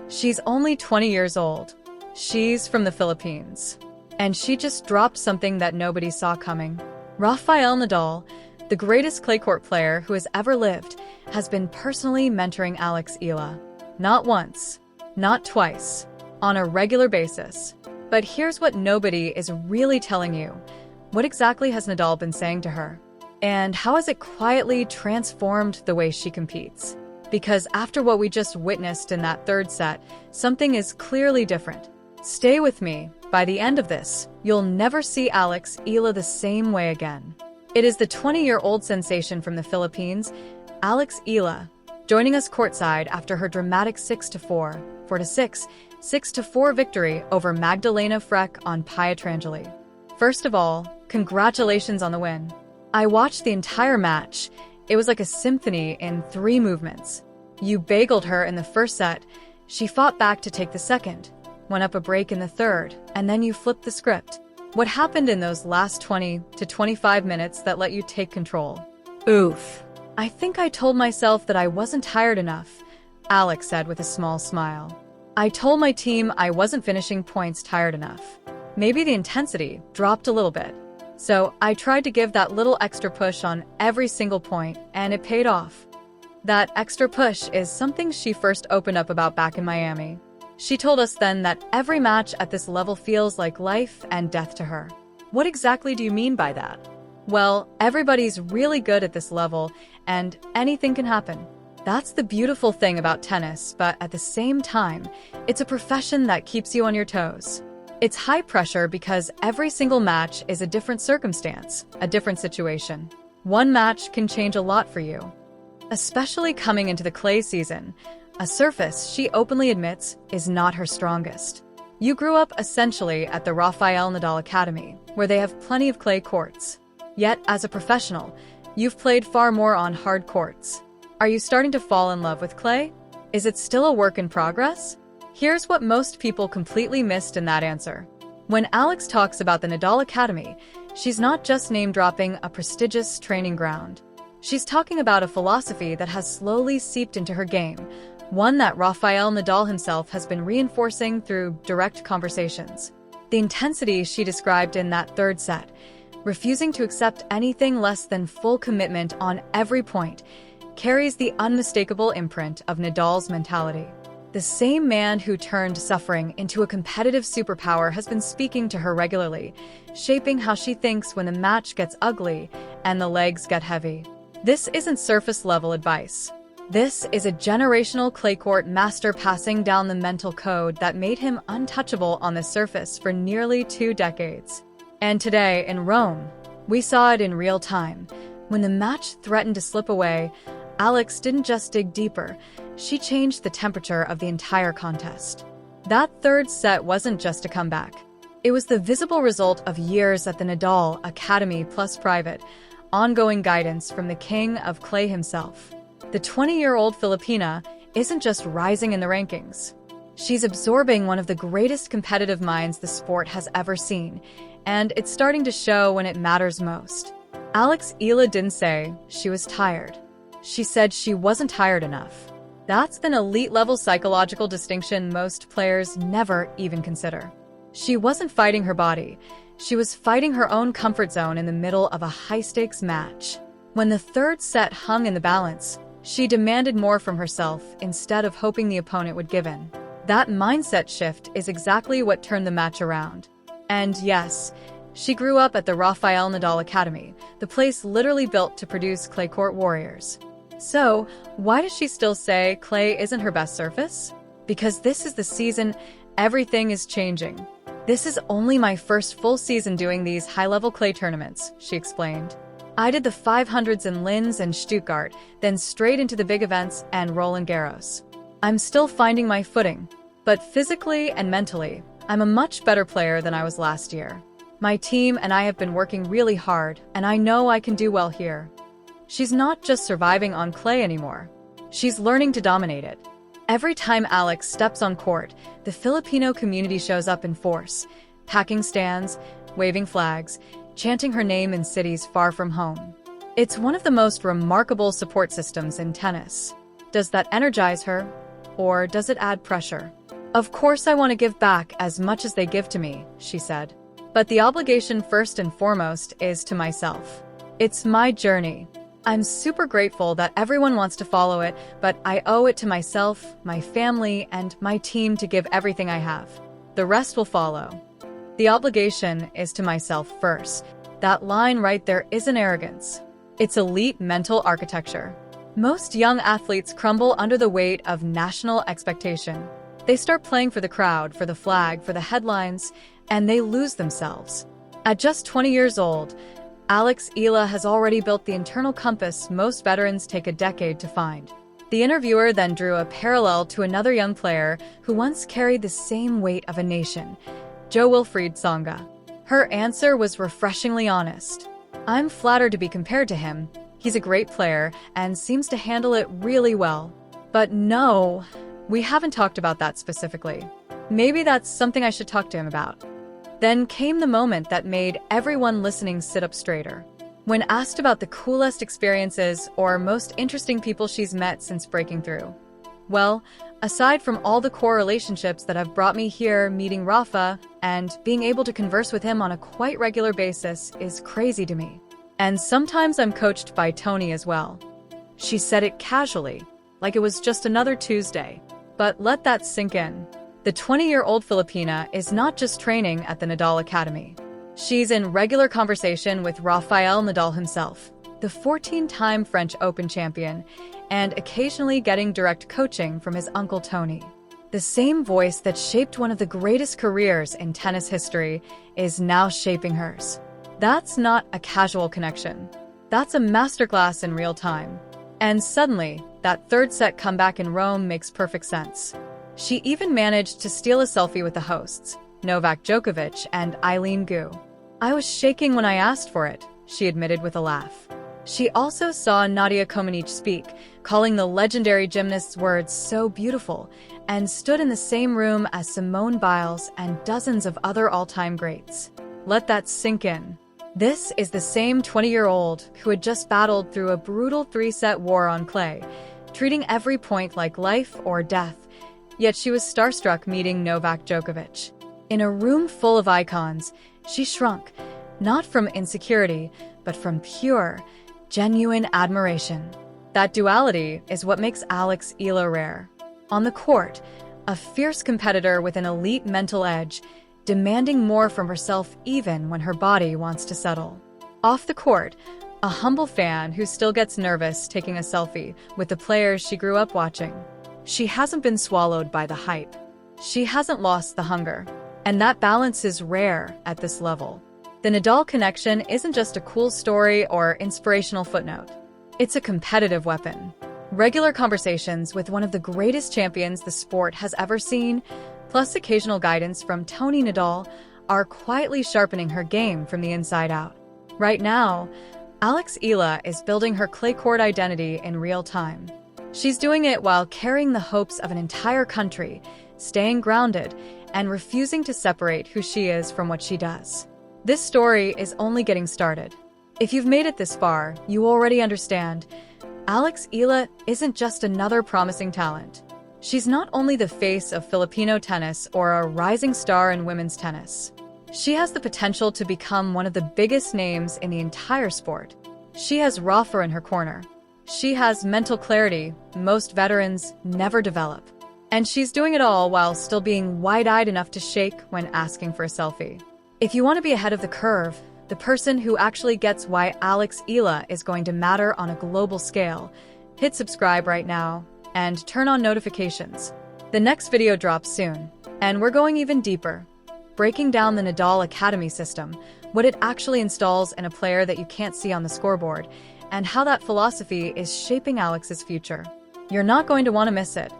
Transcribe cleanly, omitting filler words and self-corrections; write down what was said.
She's only 20 years old. She's from the Philippines. And she just dropped something that nobody saw coming. Rafael Nadal, the greatest clay court player who has ever lived, has been personally mentoring Alex Eala. Not once, not twice, on a regular basis. But here's what nobody is really telling you. What exactly has Nadal been saying to her? And how has it quietly transformed the way she competes? Because after what we just witnessed in that third set, something is clearly different. Stay with me. By the end of this, you'll never see Alex Eala the same way again. It is the 20-year-old sensation from the Philippines, Alex Eala, joining us courtside after her dramatic 6-4, 4-6, 6-4 victory over Magdalena Frech on Pietrangeli. First of all, congratulations on the win. I watched the entire match. It was like a symphony in 3 movements. You bageled her in the first set, she fought back to take the second, went up a break in the third, and then you flipped the script. What happened in those last 20 to 25 minutes that let you take control? Oof. I think I told myself that I wasn't tired enough, Alex said with a small smile. I told my team I wasn't finishing points tired enough. Maybe the intensity dropped a little bit. So I tried to give that little extra push on every single point, and it paid off. That extra push is something she first opened up about back in Miami. She told us then that every match at this level feels like life and death to her. What exactly do you mean by that? Well, everybody's really good at this level, and anything can happen. That's the beautiful thing about tennis, but at the same time, it's a profession that keeps you on your toes. It's high pressure because every single match is a different circumstance, a different situation. One match can change a lot for you. Especially coming into the clay season, a surface she openly admits is not her strongest. You grew up essentially at the Rafael Nadal Academy, where they have plenty of clay courts. Yet, as a professional, you've played far more on hard courts. Are you starting to fall in love with clay? Is it still a work in progress? Here's what most people completely missed in that answer. When Alex talks about the Nadal Academy, she's not just name-dropping a prestigious training ground. She's talking about a philosophy that has slowly seeped into her game, one that Rafael Nadal himself has been reinforcing through direct conversations. The intensity she described in that third set, refusing to accept anything less than full commitment on every point, carries the unmistakable imprint of Nadal's mentality. The same man who turned suffering into a competitive superpower has been speaking to her regularly, shaping how she thinks when the match gets ugly and the legs get heavy. This isn't surface-level advice. This is a generational clay court master passing down the mental code that made him untouchable on the surface for nearly 2 decades. And today, in Rome, we saw it in real time. When the match threatened to slip away, Alex didn't just dig deeper, she changed the temperature of the entire contest. That third set wasn't just a comeback. It was the visible result of years at the Nadal Academy plus private, ongoing guidance from the king of clay himself. The 20-year-old Filipina isn't just rising in the rankings. She's absorbing one of the greatest competitive minds the sport has ever seen, and it's starting to show when it matters most. Alex Eala didn't say she was tired. She said she wasn't tired enough. That's an elite-level psychological distinction most players never even consider. She wasn't fighting her body. She was fighting her own comfort zone in the middle of a high-stakes match. When the third set hung in the balance, she demanded more from herself instead of hoping the opponent would give in. That mindset shift is exactly what turned the match around. And yes, she grew up at the Rafael Nadal Academy, the place literally built to produce clay court warriors. So, why does she still say clay isn't her best surface? Because this is the season, everything is changing. This is only my first full season doing these high-level clay tournaments, she explained. I did the 500s in Linz and Stuttgart, then straight into the big events and Roland Garros. I'm still finding my footing, but physically and mentally, I'm a much better player than I was last year. My team and I have been working really hard, and I know I can do well here. She's not just surviving on clay anymore. She's learning to dominate it. Every time Alex steps on court, the Filipino community shows up in force, packing stands, waving flags, chanting her name in cities far from home. It's one of the most remarkable support systems in tennis. Does that energize her? or does it add pressure? Of course I want to give back as much as they give to me, she said. But the obligation first and foremost is to myself. It's my journey. I'm super grateful that everyone wants to follow it, but I owe it to myself, my family, and my team to give everything I have. The rest will follow. The obligation is to myself first. That line right there isn't arrogance. It's elite mental architecture. Most young athletes crumble under the weight of national expectation. They start playing for the crowd, for the flag, for the headlines, and they lose themselves. At just 20 years old, Alex Eala has already built the internal compass most veterans take a decade to find. The interviewer then drew a parallel to another young player who once carried the same weight of a nation, Jo-Wilfried Tsonga. Her answer was refreshingly honest. I'm flattered to be compared to him. He's a great player and seems to handle it really well. But no, we haven't talked about that specifically. Maybe that's something I should talk to him about. Then came the moment that made everyone listening sit up straighter. When asked about the coolest experiences or most interesting people she's met since breaking through. Well, aside from all the core relationships that have brought me here, meeting Rafa and being able to converse with him on a quite regular basis is crazy to me. And sometimes I'm coached by Tony as well. She said it casually, like it was just another Tuesday. But let that sink in. The 20-year-old Filipina is not just training at the Nadal Academy. She's in regular conversation with Rafael Nadal himself, the 14-time French Open champion, and occasionally getting direct coaching from his uncle Tony. The same voice that shaped one of the greatest careers in tennis history is now shaping hers. That's not a casual connection. That's a masterclass in real time. And suddenly, that third set comeback in Rome makes perfect sense. She even managed to steal a selfie with the hosts, Novak Djokovic and Eileen Gu. I was shaking when I asked for it, she admitted with a laugh. She also saw Nadia Comaneci speak, calling the legendary gymnast's words so beautiful, and stood in the same room as Simone Biles and dozens of other all-time greats. Let that sink in. This is the same 20-year-old who had just battled through a brutal 3-set war on clay, treating every point like life or death. Yet she was starstruck meeting Novak Djokovic. In a room full of icons, she shrunk, not from insecurity, but from pure, genuine admiration. That duality is what makes Alex Eala rare. On the court, a fierce competitor with an elite mental edge, demanding more from herself even when her body wants to settle. Off the court, a humble fan who still gets nervous taking a selfie with the players she grew up watching. She hasn't been swallowed by the hype. She hasn't lost the hunger. And that balance is rare at this level. The Nadal connection isn't just a cool story or inspirational footnote. It's a competitive weapon. Regular conversations with one of the greatest champions the sport has ever seen, plus occasional guidance from Tony Nadal, are quietly sharpening her game from the inside out. Right now, Alex Eala is building her clay court identity in real time. She's doing it while carrying the hopes of an entire country, staying grounded, and refusing to separate who she is from what she does. This story is only getting started. If you've made it this far, you already understand. Alex Eala isn't just another promising talent. She's not only the face of Filipino tennis or a rising star in women's tennis. She has the potential to become one of the biggest names in the entire sport. She has Rafa in her corner. She has mental clarity most veterans never develop. And she's doing it all while still being wide-eyed enough to shake when asking for a selfie. If you want to be ahead of the curve, the person who actually gets why Alex Eala is going to matter on a global scale, hit subscribe right now and turn on notifications. The next video drops soon, and we're going even deeper, breaking down the Nadal Academy system, what it actually installs in a player that you can't see on the scoreboard, and how that philosophy is shaping Alex's future. You're not going to want to miss it.